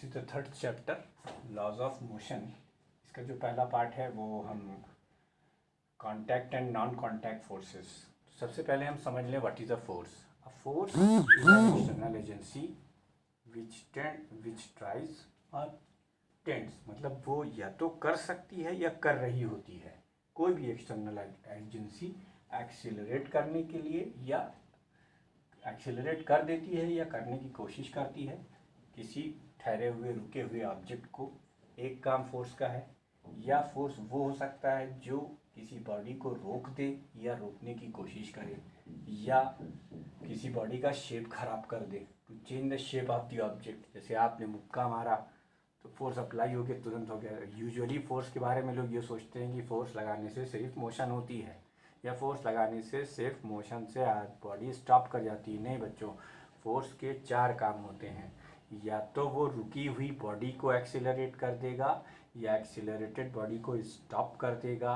This is the third chapter, laws of motion. इसका जो पहला पार्ट है वो हम contact and non contact forces. सबसे पहले हम समझ लें what is a force. A force is an external agency which tries और टेंड्स, मतलब वो या तो कर सकती है या कर रही होती है। कोई भी एक्सटर्नल एजेंसी एक्सीलरेट करने के लिए या एक्सीलरेट कर देती है या करने की कोशिश करती है किसी ठहरे हुए रुके हुए ऑब्जेक्ट को। एक काम फोर्स का है, या फोर्स वो हो सकता है जो किसी बॉडी को रोक दे या रोकने की कोशिश करे, या किसी बॉडी का शेप खराब कर दे, to change the shape of the object. जैसे आपने मुक्का मारा तो फोर्स अप्लाई हो गया, तुरंत हो गया। यूजुअली फोर्स के बारे में लोग ये सोचते हैं कि फोर्स लगाने से सिर्फ मोशन होती है, या फोर्स लगाने से सिर्फ मोशन से बॉडी स्टॉप कर जाती है। नहीं बच्चों, फोर्स के 4 काम होते हैं। या तो वो रुकी हुई बॉडी को एक्सीलरेट कर देगा, या एक्सीलरेटेड बॉडी को स्टॉप कर देगा,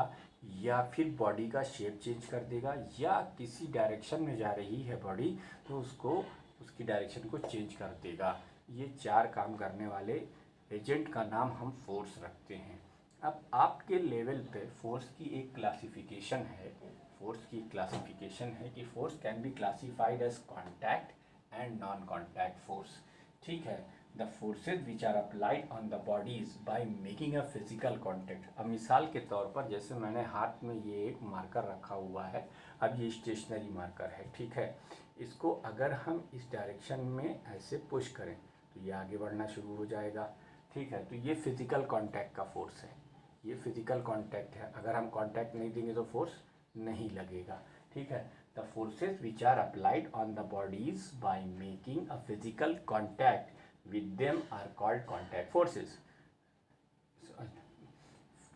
या फिर बॉडी का शेप चेंज कर देगा, या किसी डायरेक्शन में जा रही है बॉडी तो उसको उसकी डायरेक्शन को चेंज कर देगा। ये 4 काम करने वाले एजेंट का नाम हम फोर्स रखते हैं। अब आपके लेवल पे फोर्स की एक क्लासिफिकेशन है। फोर्स की क्लासिफिकेशन है कि force can be classified as contact and non contact force. ठीक है, the forces which are applied on the bodies by making a physical contact. अब मिसाल के तौर पर जैसे मैंने हाथ में ये एक मार्कर रखा हुआ है, अब ये स्टेशनरी मार्कर है, ठीक है। इसको अगर हम इस डायरेक्शन में ऐसे पुश करें तो ये आगे बढ़ना शुरू हो जाएगा, ठीक है। तो ये फिजिकल कांटेक्ट का फोर्स है, ये फिजिकल कांटेक्ट है। अगर हम कांटेक्ट नहीं देंगे तो फोर्स नहीं लगेगा, ठीक है। The forces which are applied on the bodies by making a physical contact with them are called contact forces.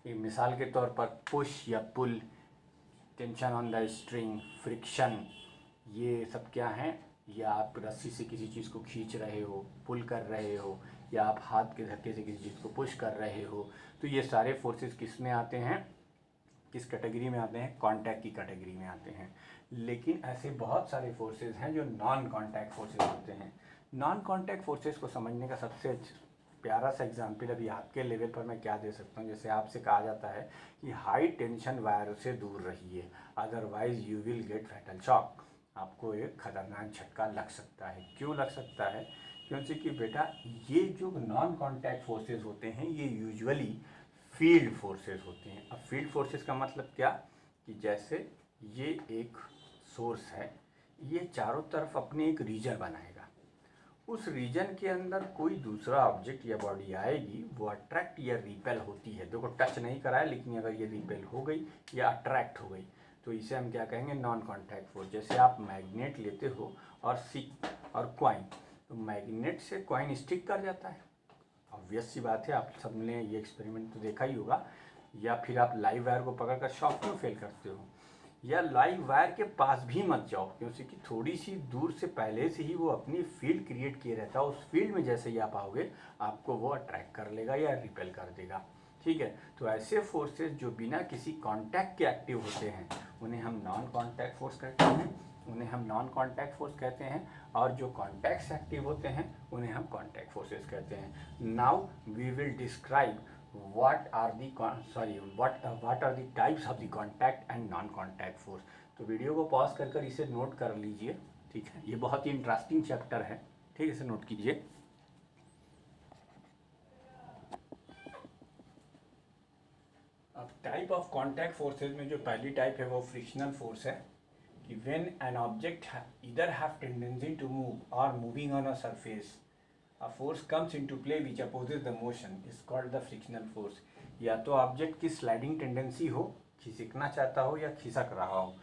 मिसाल के तौर पर पुश या pull, tension on the string, friction, ये सब क्या हैं? या आप रस्सी से किसी चीज़ को खींच रहे हो, पुल कर रहे हो, या आप हाथ के धक्के से किसी चीज़ को पुश कर रहे हो, तो ये सारे फोर्सेस किस में आते हैं, किस कैटेगरी में आते हैं? कांटेक्ट की कैटेगरी में आते हैं। लेकिन ऐसे बहुत सारे फोर्सेस हैं जो नॉन कांटेक्ट फोर्सेस होते हैं। नॉन कांटेक्ट फोर्सेस को समझने का सबसे प्यारा सा एग्जाम्पल अभी आपके लेवल पर मैं क्या दे सकता हूँ। जैसे आपसे कहा जाता है कि हाई टेंशन वायर से दूर रहिए, otherwise you will get fatal shock. आपको एक खतरनाक झटका लग सकता है। क्यों लग सकता है? क्योंकि कि बेटा ये जो नॉन कांटेक्ट फोर्सेस होते हैं ये यूजुअली फील्ड फोर्सेस होते हैं। अब फील्ड फोर्सेस का मतलब क्या कि जैसे ये एक सोर्स है, ये चारों तरफ अपने एक रीजन बनाएगा। उस रीजन के अंदर कोई दूसरा ऑब्जेक्ट या बॉडी आएगी, वो अट्रैक्ट या रिपेल होती है। देखो टच नहीं कराया, लेकिन अगर ये रिपेल हो गई या अट्रैक्ट हो गई तो इसे हम क्या कहेंगे? Non contact force. जैसे आप मैग्नेट लेते हो और कॉइन, तो मैग्नेट से कॉइन स्टिक कर जाता है, ऑब्वियस सी बात है। आप सबने ये एक्सपेरिमेंट तो देखा ही होगा। या फिर आप लाइव वायर को पकड़कर शॉक क्यों फेल करते हो? या लाइव वायर के पास भी मत जाओ, क्योंकि थोड़ी सी दूर से पहले से ही वो अपनी फील्ड क्रिएट किए रहता है। उस फील्ड में जैसे ही आप आओगे आपको वो अट्रैक्ट कर लेगा या रिपेल कर देगा, ठीक है। तो ऐसे फोर्सेस जो बिना किसी कांटेक्ट के एक्टिव होते हैं उन्हें हम नॉन कांटेक्ट फोर्स कहते हैं, और जो कांटेक्ट से एक्टिव होते हैं उन्हें हम कांटेक्ट फोर्सेस कहते हैं। Now we will describe what are the types of the contact and non contact force। तो वीडियो को पॉज कर इसे नोट कर लीजिए, ठीक है। ये बहुत ही इंटरेस्टिंग चैप्टर है, ठीक है, इसे नोट कीजिए। अब टाइप ऑफ कांटेक्ट फोर्सेज में जो पहली टाइप है वो फ्रिक्शनल फोर्स है, कि when an object either have tendency to move or moving on a surface, a force comes into play which opposes the motion is called the frictional force। या तो object की sliding tendency हो, खिसकना चाहता हो या खिसक रहा हो,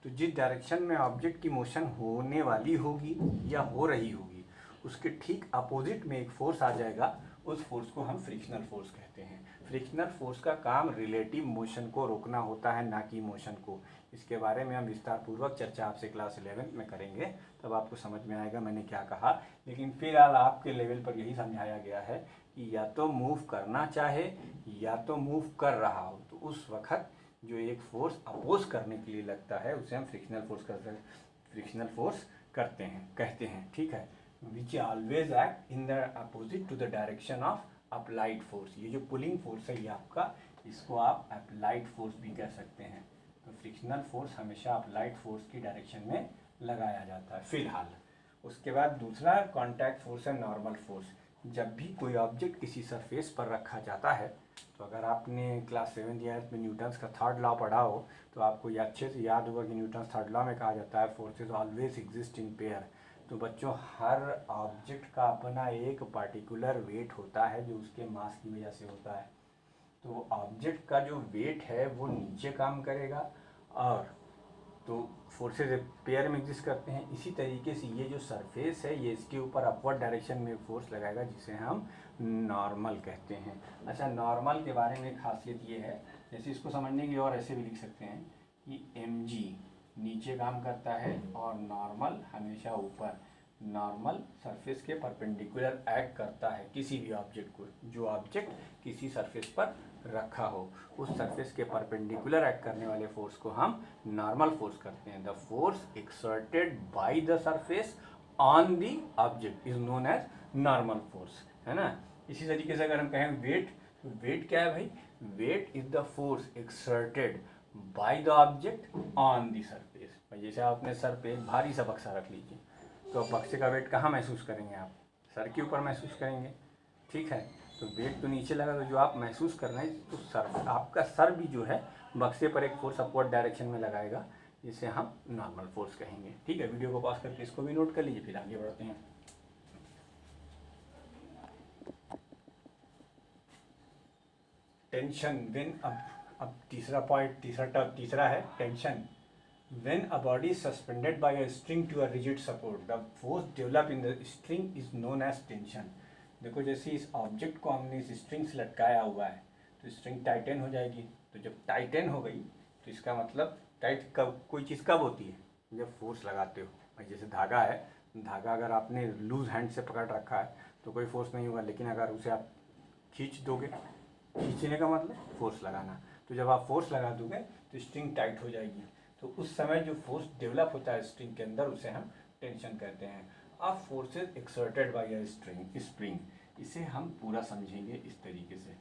तो जिस डायरेक्शन में ऑब्जेक्ट की मोशन होने वाली होगी या हो रही होगी उसके ठीक अपोजिट में एक फोर्स आ जाएगा, उस फोर्स को हम फ्रिक्शनल फोर्स कहते हैं। फ्रिक्शनल फोर्स का काम रिलेटिव मोशन को रोकना होता है, ना कि मोशन को। इसके बारे में हम विस्तार पूर्वक चर्चा आपसे क्लास 11 में करेंगे, तब आपको समझ में आएगा मैंने क्या कहा। लेकिन फिलहाल आपके लेवल पर यही समझाया गया है कि या तो मूव करना चाहे या तो मूव कर रहा हो, तो उस वक्त जो एक फोर्स अपोज करने के लिए लगता है उसे हम फ्रिक्शनल फोर्स कहते हैं, ठीक है। Which always act in the opposite to the direction of applied force. ये जो पुलिंग फोर्स है ये आपका, इसको आप अप्लाइड फोर्स भी कह सकते हैं। तो फ्रिक्शनल फोर्स हमेशा अप्लाइड फोर्स की डायरेक्शन में लगाया जाता है फिलहाल। उसके बाद दूसरा कॉन्टैक्ट फोर्स है नॉर्मल फोर्स। जब भी कोई ऑब्जेक्ट किसी सरफेस पर रखा जाता है, तो अगर आपने क्लास 7th या 8th में न्यूटन्स का थर्ड लॉ पढ़ा हो तो आपको ये अच्छे से याद होगा कि न्यूटन्स थर्ड लॉ में कहा जाता है forces always exist in pair. तो बच्चों, हर ऑब्जेक्ट का अपना एक पार्टिकुलर वेट होता है जो उसके मास की वजह से होता है। तो ऑब्जेक्ट का जो वेट है वो नीचे काम करेगा, और तो फोर्सेज पेयर में एग्जिस्ट करते हैं। इसी तरीके से ये जो सरफेस है ये इसके ऊपर अपवर्ड डायरेक्शन में फोर्स लगाएगा, जिसे हम नॉर्मल कहते हैं। अच्छा, नॉर्मल के बारे में खासियत ये है, जैसे इसको समझने के लिए और ऐसे भी लिख सकते हैं कि mg नीचे काम करता है और नॉर्मल हमेशा ऊपर। नॉर्मल सरफेस के परपेंडिकुलर एक्ट करता है किसी भी ऑब्जेक्ट को। जो ऑब्जेक्ट किसी सरफेस पर रखा हो, उस सरफेस के परपेंडिकुलर एक्ट करने वाले फोर्स को हम नॉर्मल फोर्स करते हैं। The force exerted by the surface on the object is known as normal force, है ना। इसी तरीके से अगर हम कहें वेट, तो वेट क्या है भाई? Weight is the force exerted by the object on the surface. जैसे आपने सर पे एक भारी सा बक्सा रख लीजिए, तो बक्से का वेट कहाँ महसूस करेंगे आप? सर के ऊपर महसूस करेंगे, ठीक है। तो वेट तो नीचे लगा, तो जो आप महसूस कर रहे हैं, तो सर, आपका सर भी जो है बक्से पर एक फोर्स अपवर्ड डायरेक्शन में लगाएगा, जिसे हम नॉर्मल फोर्स कहेंगे। ठीक है, वीडियो को पॉज करके इसको भी नोट कर लीजिए, फिर आगे बढ़ते हैं। टेंशन व्हेन, अब तीसरा पॉइंट, तीसरा है tension. When a body is suspended by a string to a rigid support, the force developed in the string is known as tension. देखो, जैसे इस ऑब्जेक्ट को हमने इस स्ट्रिंग से लटकाया हुआ है, तो स्ट्रिंग टाइटन हो जाएगी। तो जब टाइटन हो गई, तो इसका मतलब टाइट कब, कोई चीज़ कब होती है? जब फोर्स लगाते हो। भाई जैसे धागा है, धागा अगर आपने लूज हैंड से पकड़ रखा है तो कोई फोर्स नहीं होगा, लेकिन अगर उसे आप खींच दोगे, खींचने का मतलब फोर्स लगाना, तो जब आप फोर्स लगा दोगे तो स्ट्रिंग टाइट हो जाएगी। तो उस समय जो फोर्स डेवलप होता है स्ट्रिंग के अंदर, उसे हम टेंशन कहते हैं। अब forces exerted by a spring, इसे हम पूरा समझेंगे इस तरीके से।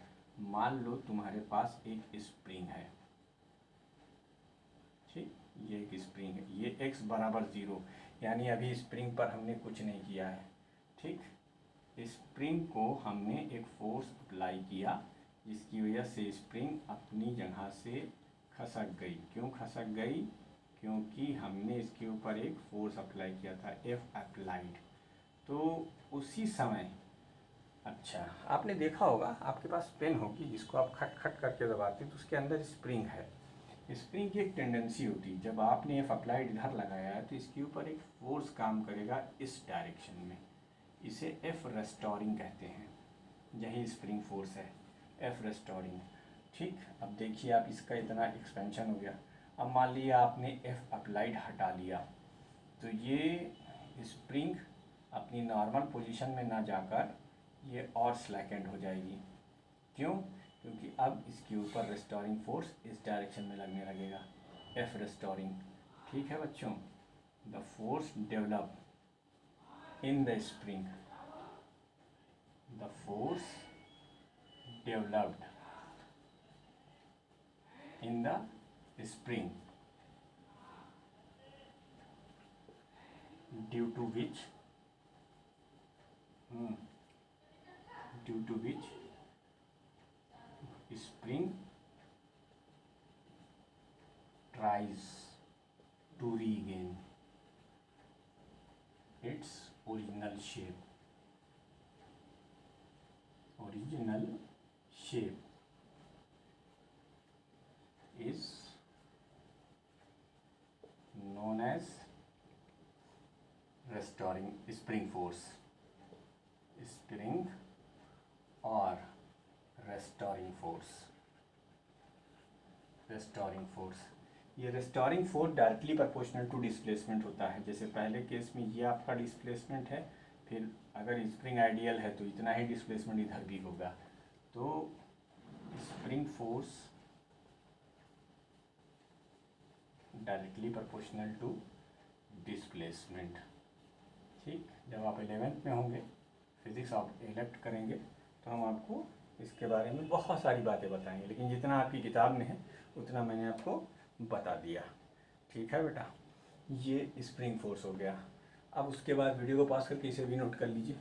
मान लो तुम्हारे पास एक स्प्रिंग है, ठीक, ये एक स्प्रिंग है, ये x बराबर 0, यानी अभी स्प्रिंग पर हमने कुछ नहीं किया है, ठीक। स्प्रिंग को हमने एक फोर्स अप्लाई किया, जिसकी वजह से स्प्रिंग अपनी जगह से खसक गई। क्यों खसक गई? क्योंकि हमने इसके ऊपर एक फोर्स अप्लाई किया था, F अप्लाइड। तो उसी समय, अच्छा, आपने देखा होगा आपके पास पेन होगी जिसको आप खट खट करके दबाते हैं, तो उसके अंदर स्प्रिंग है। स्प्रिंग की एक टेंडेंसी होती है, जब आपने F अप्लाइड इधर लगाया है तो इसके ऊपर एक फोर्स काम करेगा इस डायरेक्शन में, इसे F रेस्टोरिंग कहते हैं। यही स्प्रिंग फोर्स है, F रेस्टोरिंग, ठीक। अब देखिए, आप इसका इतना एक्सपेंशन हो गया। अब मान लिया आपने F अप्लाइड हटा लिया, तो ये स्प्रिंग अपनी नॉर्मल पोजीशन में ना जाकर ये और स्लैकेंड हो जाएगी। क्यों? क्योंकि अब इसके ऊपर रेस्टोरिंग फोर्स इस डायरेक्शन में लगने लगेगा, F रेस्टोरिंग। ठीक है बच्चों, the force develop in the spring, the force developed in the spring, due to which spring tries to regain its original shape. Is known as restoring spring force, spring or restoring force। ये restoring force directly proportional to displacement होता है। जैसे पहले case में ये आपका displacement है, फिर अगर स्प्रिंग आइडियल है तो इतना ही डिस्प्लेसमेंट इधर भी होगा। तो spring force directly proportional to displacement, ठीक। जब आप 11th में होंगे, फिज़िक्स आप इलेक्ट करेंगे, तो हम आपको इसके बारे में बहुत सारी बातें बताएंगे, लेकिन जितना आपकी किताब में है उतना मैंने आपको बता दिया। ठीक है बेटा, ये स्प्रिंग फोर्स हो गया। अब उसके बाद वीडियो को पॉज करके इसे भी नोट कर लीजिए।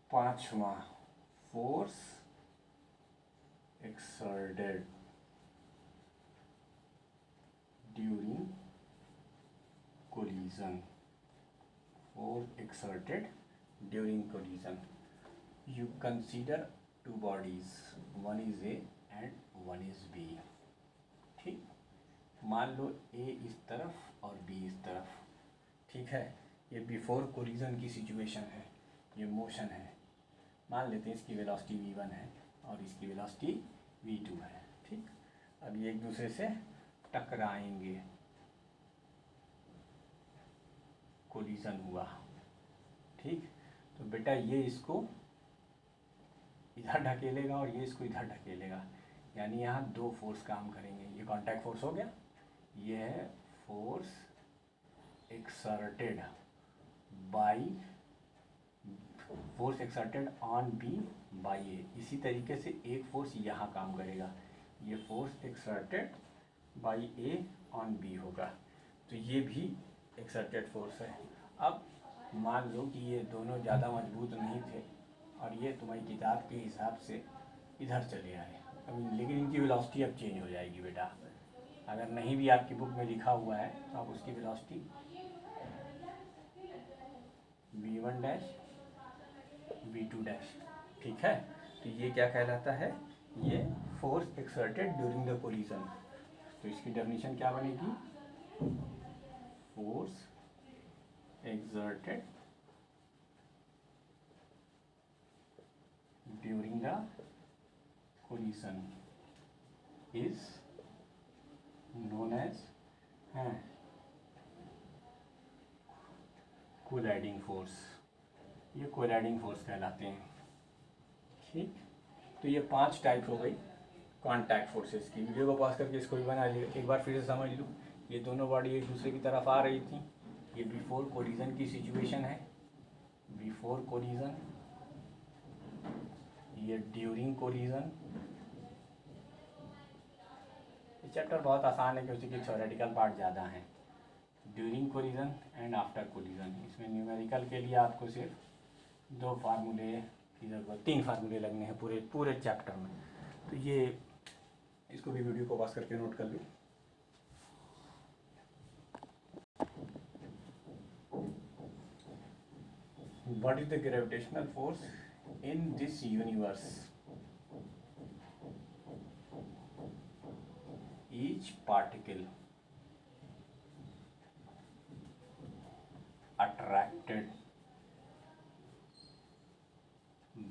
पांचवा, force exerted during collision. Force exerted during collision. You consider two bodies, one is A and one is B। ठीक, मान लो A इस तरफ और B इस तरफ। ठीक है, ये बिफोर कोलिजन की सिचुएशन है, ये मोशन है। मान लेते हैं इसकी वेलोसिटी v1 है और इसकी वेलोसिटी v2 है। ठीक, अब ये एक दूसरे से टकराएंगे, कोलिजन हुआ। ठीक, तो बेटा ये इसको इधर ढकेलेगा और ये इसको इधर ढकेलेगा, यानी यहाँ दो फोर्स काम करेंगे। ये कॉन्टैक्ट फोर्स हो गया, ये है force exerted by, force exerted on B by A. इसी तरीके से एक फोर्स यहाँ काम करेगा, ये force exerted by A on B होगा, तो ये भी एक्सर्टेड फोर्स है। अब मान लो कि ये दोनों ज़्यादा मजबूत नहीं थे और ये तुम्हारी किताब के हिसाब से इधर चले आए, अब लेकिन इनकी वेलोसिटी अब चेंज हो जाएगी बेटा। अगर नहीं भी आपकी बुक में लिखा हुआ है तो आप उसकी velocity v1 dash v2 dash. ठीक है, तो ये क्या कहलाता है, ये force exerted during the collision. तो इसकी डेफिनेशन क्या बनेगी, force exerted during the collision is known as colliding force. ये कोलाइडिंग फोर्स कहलाते हैं। ठीक, तो ये 5 टाइप हो गई कॉन्टैक्ट फोर्सेस की। वीडियो को पॉज करके इसको भी बना लिया, एक बार फिर से समझ लो। ये दोनों बॉडी एक दूसरे की तरफ आ रही थी, ये बिफोर कोलिजन की सिचुएशन है, बिफोर कोलिजन। ये ड्यूरिंग कोलिजन। ये चैप्टर बहुत आसान है क्योंकि थ्योरेटिकल पार्ट ज़्यादा है। During collision and after collision. इसमें न्यूमेरिकल के लिए आपको सिर्फ 2 फार्मूले की ज़रूरत, 3 फार्मूले लगने हैं पूरे चैप्टर में। तो ये इसको भी वीडियो को पॉज करके नोट कर लो। What is the gravitational force in this universe? Each particle attracted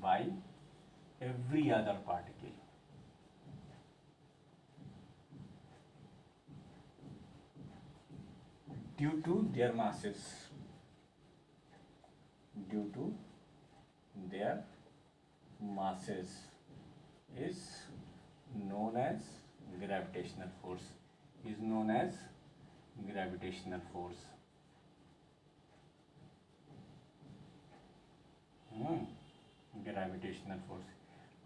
by every other particle due to their masses. Due to their masses is known as gravitational force. Is known as gravitational force. Gravitational force.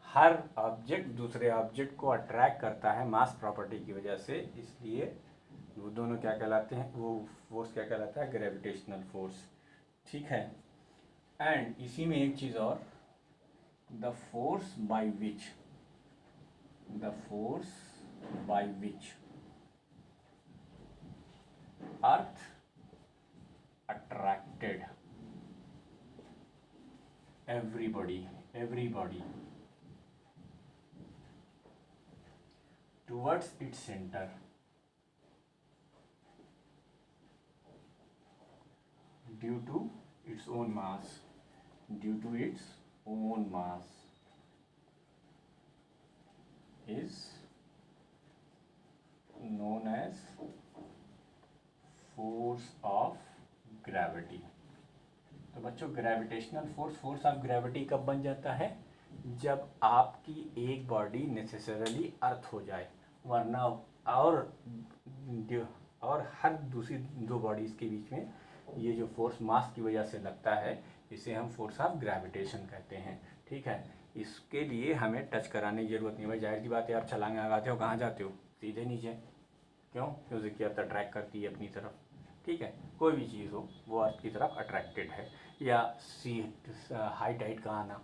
हर object दूसरे object को attract करता है मास property की वजह से, इसलिए वो दोनों क्या कहलाते हैं, वो फोर्स क्या कहलाता है, ग्रेविटेशनल फोर्स। ठीक है, एंड इसी में एक चीज़ और, the force by which earth attracted everybody towards its center due to its own mass is known as force of gravity। तो बच्चों ग्रेविटेशनल फोर्स ऑफ ग्रेविटी कब बन जाता है, जब आपकी एक बॉडी नेसेसरली अर्थ हो जाए, वरना और हर दूसरी दो बॉडीज़ के बीच में ये जो फोर्स मास की वजह से लगता है इसे हम फोर्स ऑफ ग्रेविटेशन कहते हैं। ठीक है, इसके लिए हमें टच कराने की ज़रूरत नहीं। भाई जाहिर सी बात है, आप छलांग लगाते हो कहाँ जाते हो? सीधे नीचे। क्यों? क्योंकि अर्थ अट्रैक्ट करती है अपनी तरफ। ठीक है, कोई भी चीज़ हो वो अर्थ की तरफ अट्रैक्टेड है। या हाई टाइड का आना,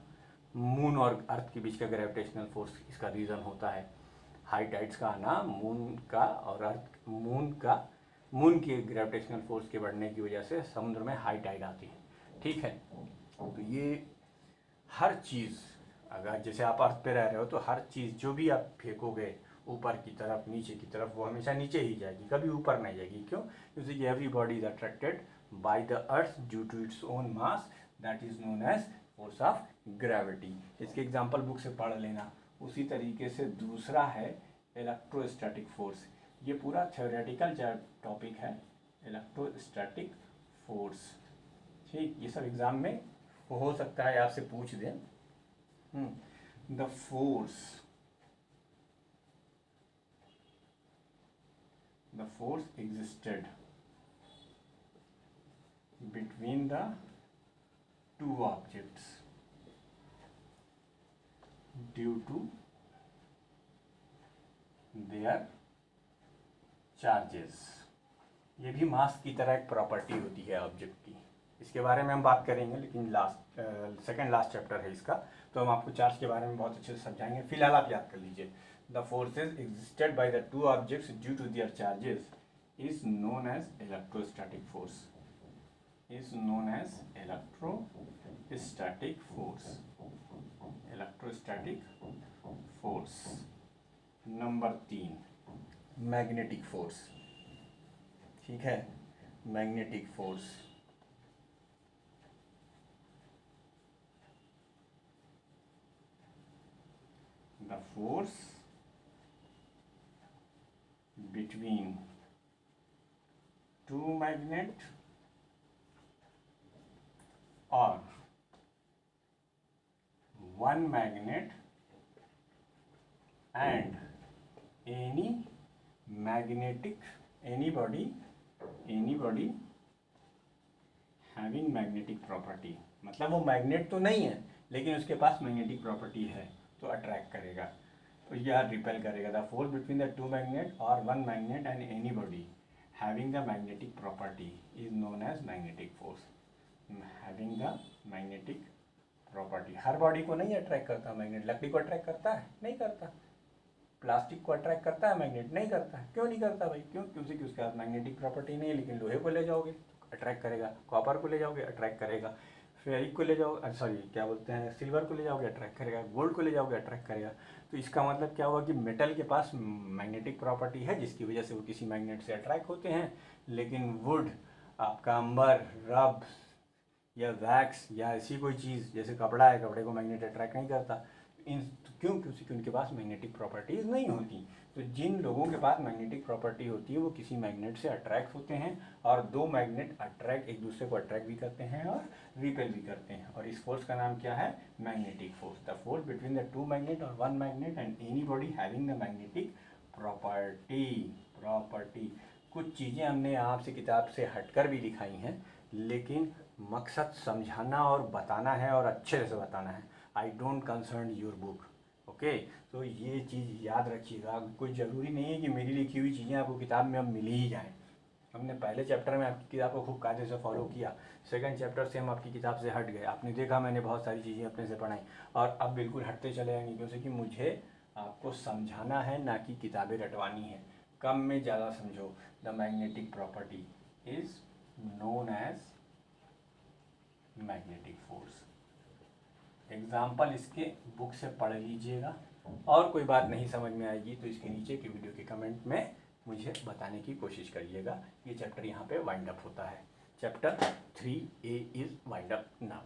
मून और अर्थ के बीच का ग्रेविटेशनल फोर्स इसका रीज़न होता है। हाई टाइड्स का आना मून का और अर्थ मून के ग्रेविटेशनल फोर्स के बढ़ने की वजह से समुद्र में हाई टाइड आती है। ठीक है, तो ये हर चीज़, अगर जैसे आप अर्थ पे रह रहे हो तो हर चीज़ जो भी आप फेंकोगे ऊपर की तरफ नीचे की तरफ वो हमेशा नीचे ही जाएगी, कभी ऊपर नहीं जाएगी। क्यों? क्योंकि every body is attracted by the earth due to its own mass, that is known as force of gravity. इसके एग्जाम्पल बुक से पढ़ लेना। उसी तरीके से दूसरा है इलेक्ट्रोस्टैटिक फोर्स। ये पूरा थ्योरेटिकल टॉपिक है, इलेक्ट्रोस्टैटिक फोर्स। ठीक, ये सब एग्जाम में हो सकता है आपसे पूछ दें। The force existed between the two objects due to their charges। ये भी मास की तरह एक प्रॉपर्टी होती है ऑब्जेक्ट की। इसके बारे में हम बात करेंगे, लेकिन सेकंड लास्ट चैप्टर है इसका, तो हम आपको चार्ज के बारे में बहुत अच्छे से समझाएंगे। फिलहाल आप याद कर लीजिए, the forces existed by the two objects due to their charges is known as electrostatic force, is known as electrostatic force, electrostatic force. Number 3, magnetic force. ठीक है, magnetic force. The force between two magnet or one magnet and any body having magnetic property। मतलब वो magnet तो नहीं है लेकिन उसके पास magnetic property है, तो अट्रैक्ट करेगा, तो यह रिपेल करेगा। The force between the two magnet or one magnet and any body having the magnetic property is known as magnetic force. Having the magnetic property. हर बॉडी को नहीं अट्रैक्ट करता मैग्नेट। लकड़ी को अट्रैक्ट करता है? नहीं करता। प्लास्टिक को अट्रैक्ट करता है मैग्नेट? नहीं करता है। क्यों नहीं करता भाई? क्योंकि उसके पास मैग्नेटिक प्रॉपर्टी नहीं है। लेकिन लोहे को ले जाओगे अट्रैक्ट करेगा, कॉपर को ले जाओगे अट्रैक्ट करेगा, फेरिक को ले जाओ, सॉरी क्या बोलते हैं, सिल्वर को ले जाओगे अट्रैक्ट करेगा, गोल्ड को ले जाओगे अट्रैक्ट करेगा। तो इसका मतलब क्या हुआ कि मेटल के पास मैग्नेटिक प्रॉपर्टी है जिसकी वजह से वो किसी मैग्नेट से अट्रैक्ट होते हैं। लेकिन वुड, आपका अंबर, रब या वैक्स या ऐसी कोई चीज़ जैसे कपड़ा है, कपड़े को मैग्नेट अट्रैक्ट नहीं करता। क्योंकि उनके पास मैग्नेटिक प्रॉपर्टीज़ नहीं होती। तो जिन लोगों के पास मैग्नेटिक प्रॉपर्टी होती है वो किसी मैग्नेट से अट्रैक्ट होते हैं, और दो मैग्नेट एक दूसरे को अट्रैक्ट भी करते हैं और रिपेल भी करते हैं। और इस फोर्स का नाम क्या है? Magnetic force. The force between the two magnet or one magnet and any body having the magnetic property. कुछ चीज़ें हमने आपसे किताब से हटकर भी दिखाई हैं, लेकिन मकसद समझाना और बताना है और अच्छे से बताना है। I don't concern your book. Okay, तो ये चीज़ याद रखिएगा। कोई ज़रूरी नहीं है कि मेरी लिखी हुई चीज़ें आपको किताब में अब मिल ही जाएँ। हमने पहले चैप्टर में आपकी किताब को खूब कायदे से फॉलो किया, सेकंड चैप्टर से हम आपकी किताब से हट गए। आपने देखा मैंने बहुत सारी चीज़ें अपने से पढ़ाई, और अब बिल्कुल हटते चले जाएंगे, क्योंकि मुझे आपको समझाना है, ना कि किताबें रटवानी है। कम में ज़्यादा समझो। The magnetic property is known as magnetic force. Example इसके बुक से पढ़ लीजिएगा, और कोई बात नहीं समझ में आएगी तो इसके नीचे की वीडियो के कमेंट में मुझे बताने की कोशिश करिएगा। ये चैप्टर यहाँ पे वाइंड अप होता है। Chapter 3A is wind up now.